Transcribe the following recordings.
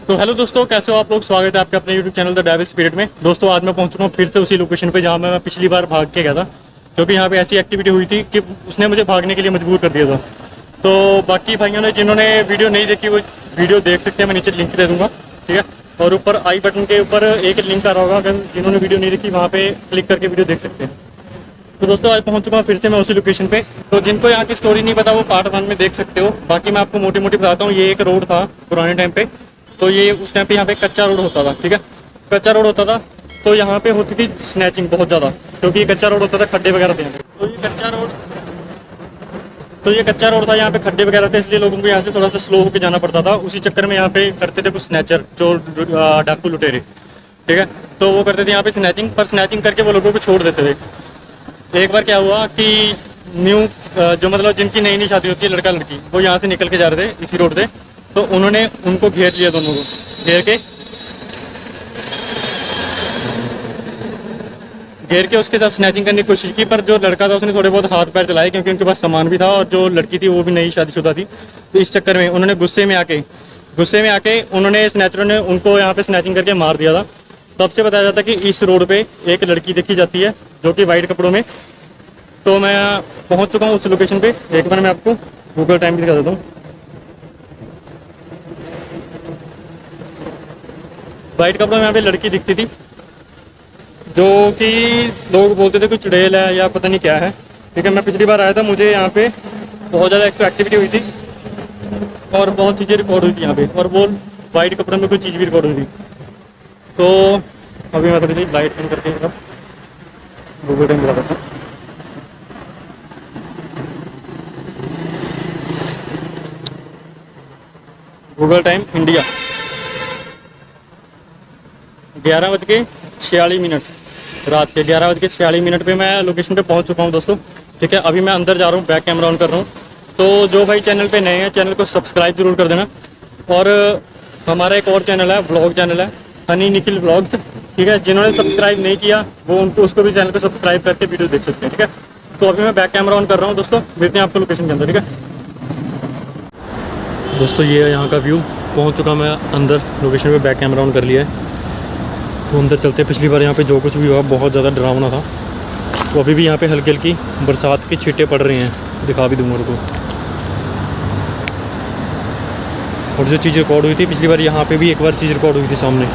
तो हेलो दोस्तों, कैसे हो आप लोग। स्वागत है आपके अपने YouTube channel the devil spirit में। दोस्तों आज मैं पहुंच चुका हूँ फिर से उसी लोकेशन पे जहाँ मैं पिछली बार भाग के गया था, क्योंकि यहाँ पे ऐसी एक्टिविटी हुई थी कि उसने मुझे भागने के लिए मजबूर कर दिया था। तो बाकी भाइयों ने जिन्होंने वीडियो नहीं देखी वो वीडियो देख सकते हैं, मैं नीचे लिंक दे दूँगा, ठीक है। और ऊपर आई बटन के ऊपर एक लिंक आ रहा होगा, अगर जिन्होंने वीडियो नहीं देखी वहाँ पे क्लिक करके वीडियो देख सकते हैं। तो दोस्तों आज पहुंच चुका हूँ फिर से मैं उसी लोकेशन पे। तो जिनको यहाँ की स्टोरी नहीं पता वो पार्ट 1 में देख सकते हो। बाकी मैं आपको मोटी मोटी बताता हूँ। ये एक रोड था पुराने टाइम पे, तो ये उस टाइम पे यहाँ पे कच्चा रोड होता था, ठीक है। कच्चा रोड होता था तो यहाँ पे होती थी स्नैचिंग बहुत ज़्यादा, क्योंकि ये कच्चा रोड होता था, खड्डे वगैरह थे यहाँ पे। तो ये कच्चा रोड था, यहाँ पे खड्डे वगैरह थे, इसलिए लोगों को यहाँ से थोड़ा सा स्लो होकर जाना पड़ता था। उसी चक्कर में यहाँ पे करते थे कुछ स्नैचर, चोर, डाकू, लुटेरे, ठीक है। तो वो करते थे यहाँ पे स्नैचिंग, पर स्नैचिंग करके वो लोगों को छोड़ देते थे। एक बार क्या हुआ कि न्यू जो मतलब जिनकी नई नई शादी होती है, लड़का लड़की, वो यहाँ से निकल के जा रहे थे इसी रोड से। तो उन्होंने उनको घेर लिया, दोनों को घेर के उसके साथ स्नैचिंग करने की कोशिश की। पर जो लड़का था उसने थोड़े बहुत हाथ पैर चलाए, क्योंकि उनके पास सामान भी था, और जो लड़की थी वो भी नई शादीशुदा थी। तो इस चक्कर में उन्होंने गुस्से में आके उन्होंने स्नैचरों ने उनको यहाँ पे स्नैचिंग करके मार दिया था। तब से बताया जाता है कि इस रोड पे एक लड़की देखी जाती है जो कि वाइट कपड़ों में। तो मैं पहुँच चुका हूँ उस लोकेशन पे। एक बार मैं आपको गूगल टाइम भी दिखा देता हूँ। वाइट कपड़ों में यहाँ पे लड़की दिखती थी, जो कि लोग बोलते थे कुछ चुड़ैल है या पता नहीं क्या है, ठीक है। मैं पिछली बार आया था, मुझे यहाँ पे बहुत ज़्यादा एक तो एक्टिविटी हुई थी और बहुत चीज़ें रिकॉर्ड हुई थी यहाँ पे, और वो वाइट कपड़ों में कोई चीज़ भी रिकॉर्ड हुई थी। तो अभी मैं थोड़ी सी लाइट बंद करके गूगल टाइम बता देता हूँ। गूगल टाइम इंडिया 11:46, रात के 11:46 पे मैं लोकेशन पे पहुंच चुका हूं दोस्तों, ठीक है। अभी मैं अंदर जा रहा हूं, बैक कैमरा ऑन कर रहा हूं। तो जो भाई चैनल पे नए हैं, चैनल को सब्सक्राइब जरूर कर देना। और हमारा एक और चैनल है, ब्लॉग चैनल है, हनी निखिल ब्लॉग्स, ठीक है। जिन्होंने सब्सक्राइब नहीं किया वो उनको उसको भी चैनल को सब्सक्राइब करके वीडियो देख सकते हैं, ठीक है। तो अभी मैं बैक कैमरा ऑन कर रहा हूँ दोस्तों, मिलते हैं आपको लोकेशन के अंदर, ठीक है दोस्तों। ये है यहाँ का व्यू। पहुँच चुका मैं अंदर लोकेशन पे, बैक कैमरा ऑन कर लिया है। तो अंदर चलते। पिछली बार यहाँ पे जो कुछ भी हुआ बहुत ज़्यादा डरावना था। तो अभी भी यहाँ पे हल्की हल्की बरसात के छींटे पड़ रहे हैं, दिखा भी दूँगा उनको। और जो चीज़ रिकॉर्ड हुई थी पिछली बार, यहाँ पे भी एक बार चीज़ रिकॉर्ड हुई थी सामने।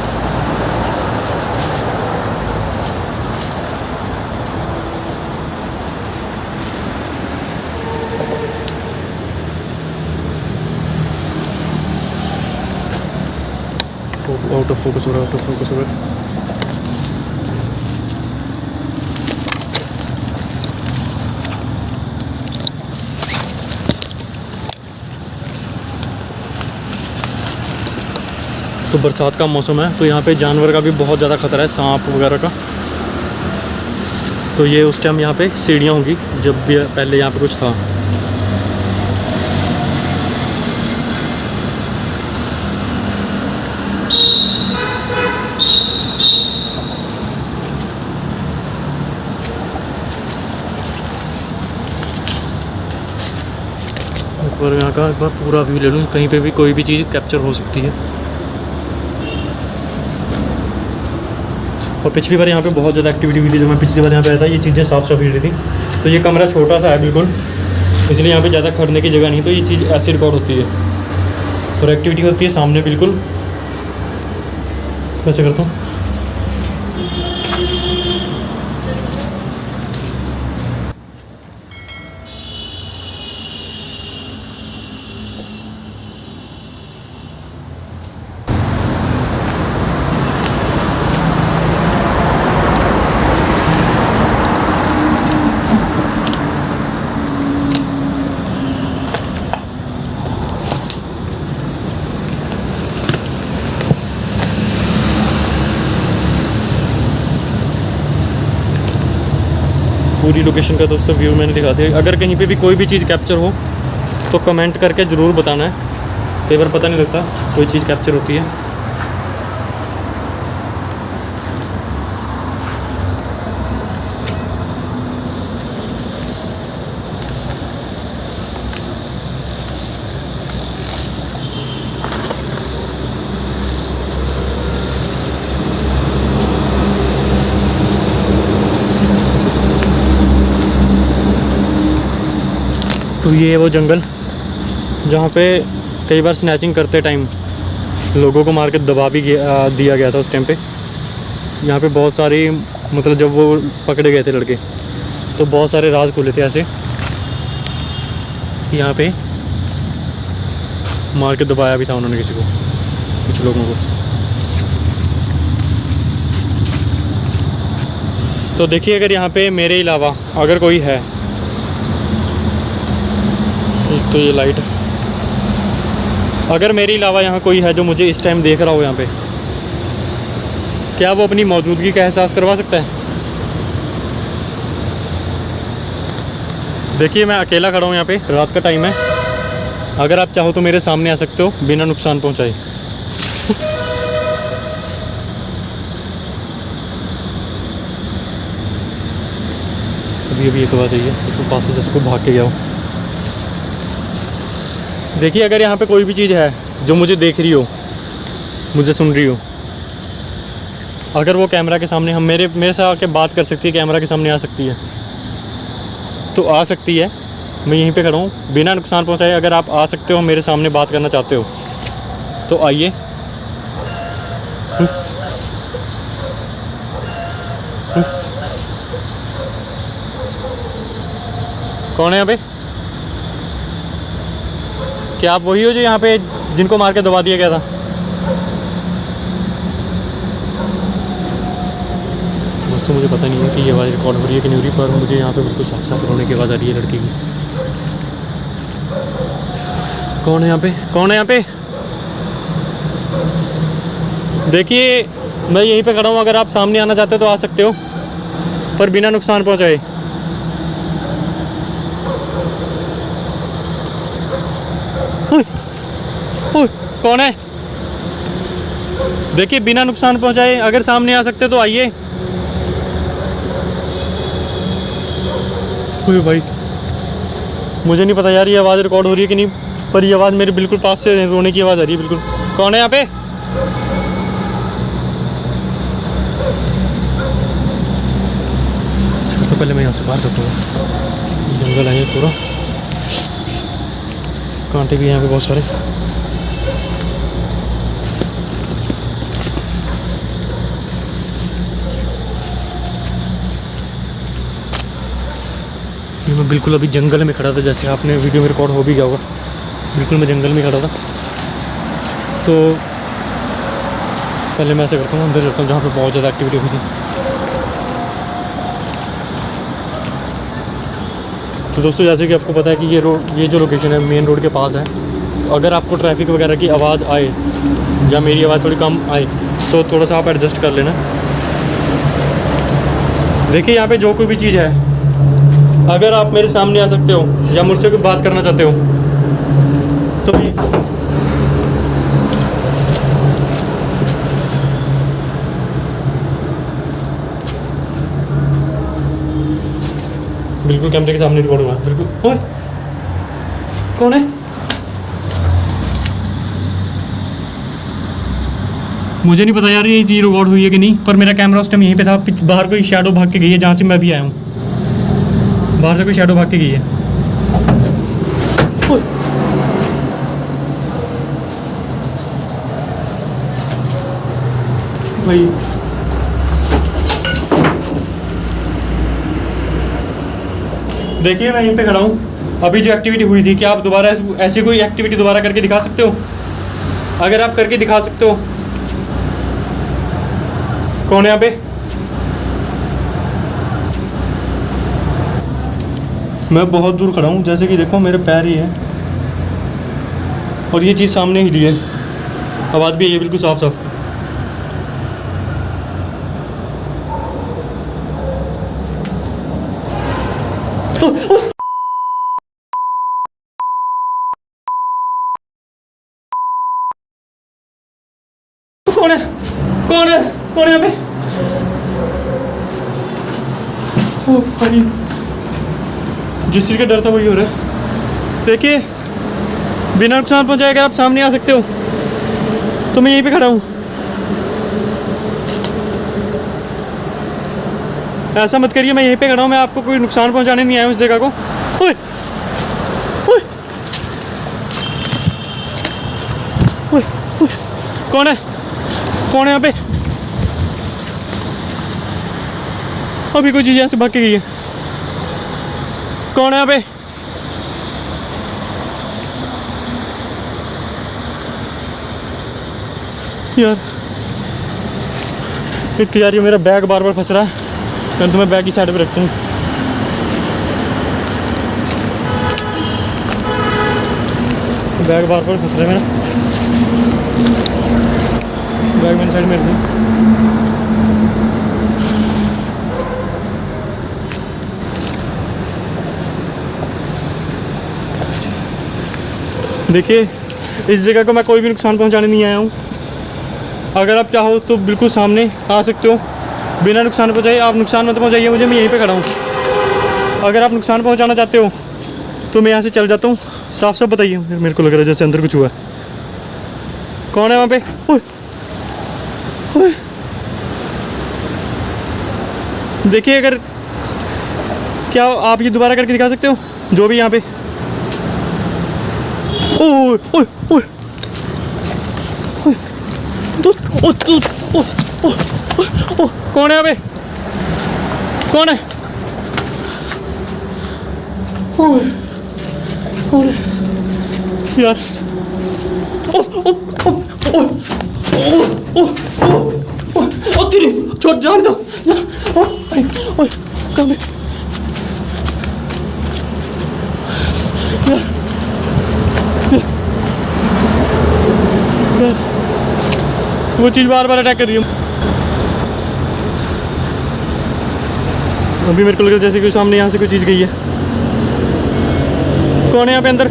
आउट ऑफ फोकस हो रहा है। तो बरसात का मौसम है, तो यहाँ पे जानवर का भी बहुत ज़्यादा खतरा है, सांप वगैरह का। तो ये उस टाइम यहाँ पे सीढ़ियाँ होंगी, जब भी पहले यहाँ पे कुछ था। एक बार यहाँ का एक बार पूरा व्यू ले लूँ, कहीं पे भी कोई भी चीज़ कैप्चर हो सकती है। और पिछली बार यहाँ पे बहुत ज़्यादा एक्टिविटी हुई थी। जब मैं पिछली बार यहाँ पे आया था, ये चीज़ें साफ़ सफाई रही थी। तो ये कमरा छोटा सा है बिल्कुल, इसलिए यहाँ पे ज़्यादा खड़ने की जगह नहीं। तो ये चीज़ ऐसे रिकॉर्ड होती है और एक्टिविटी होती है सामने बिल्कुल। कैसे करता हूँ। पूरी लोकेशन का दोस्तों व्यू मैंने दिखा दिया। अगर कहीं पे भी कोई भी चीज़ कैप्चर हो तो कमेंट करके ज़रूर बताना है। कई बार पता नहीं लगता कोई चीज़ कैप्चर होती है। तो ये है वो जंगल जहाँ पे कई बार स्नैचिंग करते टाइम लोगों को मार के दबा भी दिया गया था उस टाइम पे। यहाँ पे बहुत सारी मतलब जब वो पकड़े गए थे लड़के तो बहुत सारे राज खुले थे ऐसे, यहाँ पे मार के दबाया भी था उन्होंने किसी को, कुछ लोगों को। तो देखिए अगर यहाँ पे मेरे अलावा अगर कोई है, एक तो ये लाइट, अगर मेरे अलावा यहाँ कोई है जो मुझे इस टाइम देख रहा हो यहाँ पे, क्या वो अपनी मौजूदगी का एहसास करवा सकता है? देखिए मैं अकेला खड़ा हूँ यहाँ पे, रात का टाइम है। अगर आप चाहो तो मेरे सामने आ सकते हो बिना नुकसान पहुँचाए। अभी एक आवाज़ आई है तो पास से जैसे कोई भाग के गया हो। देखिए अगर यहाँ पे कोई भी चीज़ है जो मुझे देख रही हो, मुझे सुन रही हो, अगर वो कैमरा के सामने हम मेरे से आके बात कर सकती है, कैमरा के सामने आ सकती है तो आ सकती है। मैं यहीं पे खड़ा हूँ बिना नुकसान पहुँचाए। अगर आप आ सकते हो, मेरे सामने बात करना चाहते हो तो आइए। कौन है यहाँ पे? क्या आप वही हो जो यहाँ पे जिनको मार के दबा दिया गया था? दोस्तों मुझे पता नहीं है कि ये आवाज़ रिकॉर्ड हो रही है कि नहीं हो रही, पर मुझे यहाँ पे बिल्कुल साफ साफ रोने की आवाज़ आ रही है लड़की की। कौन है यहाँ पे? कौन है यहाँ पे? देखिए मैं यहीं पे खड़ा हूँ, अगर आप सामने आना चाहते हो तो आ सकते हो, पर बिना नुकसान पहुँचाए। कौन है? देखिए बिना नुकसान पहुंचाए अगर सामने आ सकते तो आइए। भाई मुझे नहीं पता यार ये आवाज़ रिकॉर्ड हो रही है कि नहीं, पर ये आवाज़ मेरे बिल्कुल पास से रोने की आवाज़ आ रही है बिल्कुल। कौन है यहाँ पे? तो पहले मैं यहाँ से बाहर सकता हूँ। जंगल है ये पूरा, कांटे भी हैं यहाँ पे बहुत सारे। मैं बिल्कुल अभी जंगल में खड़ा था, जैसे आपने वीडियो में रिकॉर्ड हो भी गया होगा। बिल्कुल मैं जंगल में खड़ा था। तो पहले मैं ऐसा करता हूँ, अंदर जाता हूँ जहाँ पे बहुत ज़्यादा एक्टिविटी हुई थी। तो दोस्तों जैसे कि आपको पता है कि ये जो लोकेशन है मेन रोड के पास है। तो अगर आपको ट्रैफिक वगैरह की आवाज़ आए या मेरी आवाज़ थोड़ी कम आए तो थोड़ा सा आप एडजस्ट कर लेना। देखिए यहाँ पे जो कोई भी चीज़ है, अगर आप मेरे सामने आ सकते हो या मुझसे कोई बात करना चाहते हो तो भी बिल्कुल कैमरे के सामने रिकॉर्ड हुआ बिल्कुल। ओए कौन है? मुझे नहीं पता यार ये चीज़ रिकॉर्ड हुई है कि नहीं, पर मेरा कैमरा उस टाइम यहीं पे था। बाहर कोई शैडो भाग के गई है जहाँ से मैं भी आया हूँ। बाहर से कोई शैडो भाग के गई है। भाई देखिए मैं यहीं पे खड़ा हूँ। अभी जो एक्टिविटी हुई थी, क्या आप दोबारा ऐसी कोई एक्टिविटी दोबारा करके दिखा सकते हो? अगर आप करके दिखा सकते हो। कौन है यहाँ पे? मैं बहुत दूर खड़ा हूँ, जैसे कि देखो मेरे पैर ही है और ये चीज़ सामने ही ली है। आवाज़ भी है बिल्कुल साफ साफ। कौन है? कौन है? कौन है यहाँ पे? ओ भाई जिस चीज़ का डर था वही हो रहा है। देखिए बिना नुकसान पहुंचाए अगर आप सामने आ सकते हो तो मैं यहीं पे खड़ा हूँ। ऐसा मत करिए, मैं यहीं पे खड़ा हूँ। मैं आपको कोई नुकसान पहुंचाने नहीं आया हूँ इस जगह को। ओए कौन है? कौन है यहाँ पे? अभी कोई चीज़ यहाँ से भाग के गई है। कौन है यहाँ पे? यार एक तो यार ये मेरा बैग बार बार फंस रहा है, तो मैं बैग की साइड पे रखता हूँ। बैग बार बार फंस रहा है मेरा, बैग मैंने साइड में रख दिया। देखिए इस जगह को मैं कोई भी नुकसान पहुंचाने नहीं आया हूँ। अगर आप चाहो तो बिल्कुल सामने आ सकते हो बिना नुकसान पहुंचाए। आप नुकसान मत पहुंचाइए मुझे, मैं यहीं पे खड़ा हूँ। अगर आप नुकसान पहुंचाना चाहते हो तो मैं यहाँ से चल जाता हूँ। साफ साफ बताइए, मेरे को लग रहा है जैसे अंदर कुछ हुआ। कौन है वहाँ पे? ओए ओए, देखिए अगर क्या आप ये दोबारा करके दिखा सकते हो जो भी यहाँ पे? ओए ओए ओए कौन है यहाँ पे? कौन है? कौन है यार? तेरी छोड़, जान दो। कौन है? वो चीज़ बार बार अटैक कर रही है। अभी मेरे को लग रहा है जैसे कि सामने यहाँ से कोई चीज़ गई है। कौन है यहाँ पे अंदर?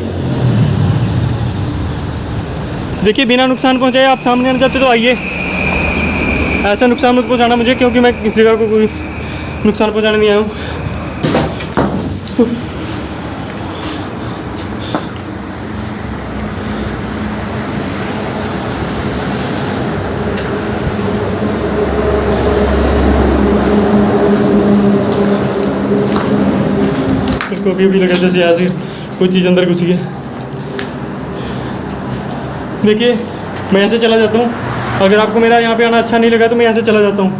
देखिए बिना नुकसान पहुँचाए आप सामने आना चाहते तो आइए। ऐसा नुकसान मत पहुँचाना मुझे, क्योंकि मैं किस जगह को कोई नुकसान पहुँचाने नहीं आया हूँ। मेरे को भी लगा जैसे ऐसे कोई चीज़ अंदर घुसी है। देखिए मैं ऐसे चला जाता हूँ। अगर आपको मेरा यहाँ पे आना अच्छा नहीं लगा तो मैं ऐसे चला जाता हूँ।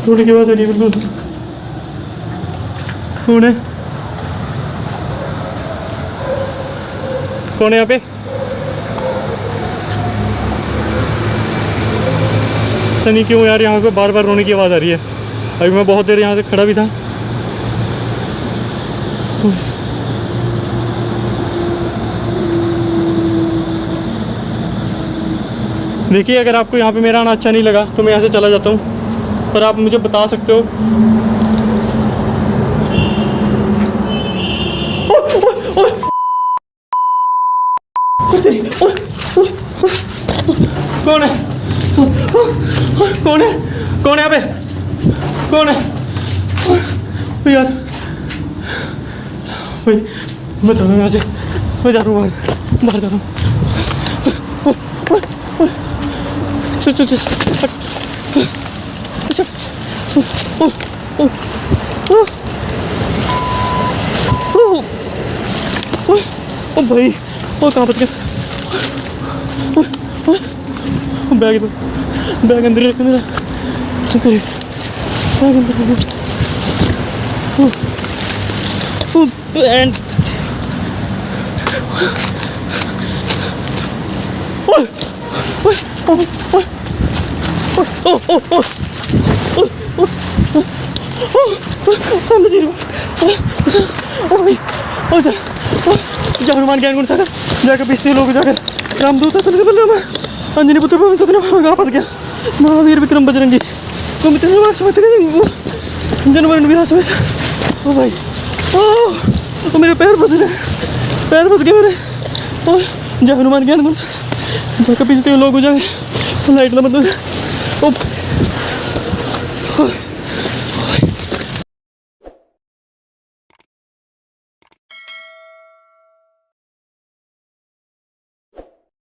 थोड़ी की बात है बिल्कुल। कौन है? कौन है यहाँ पे? पता नहीं क्यों यार यहाँ पे बार बार रोने की आवाज़ आ रही है। अभी मैं बहुत देर यहाँ से खड़ा भी था। देखिए अगर आपको यहाँ पे मेरा आना अच्छा नहीं लगा तो मैं यहाँ से चला जाता हूँ, पर आप मुझे बता सकते हो। कौन है? कौन है? कौन है यहाँ पे? कौन है? यार भाई मैं चल रहा हूँ यहाँ से, मैं जा रहा हूँ बाहर जा रहा हूँ। चल चल चल ओ भाई, ओ कहाँ बच गया? बैग तो बैग अंदर रख मेरा, बैग अंदर एंड सामने जी ओ भाई, ओ जा हनुमान ज्ञान गुण सागर जाकर पिछले लोग जाकर रामदूत मैं अंजनी पुत्र पवन सतना वापस गया। महावीर विक्रम बजरंगी जनवरण विलास में। ओ भाई ओ मेरे पैर फंस गए मेरे। ओ जा हनुमान ज्ञान गुण जाकर पिछले लोग जाकर लाइट लगा। ओ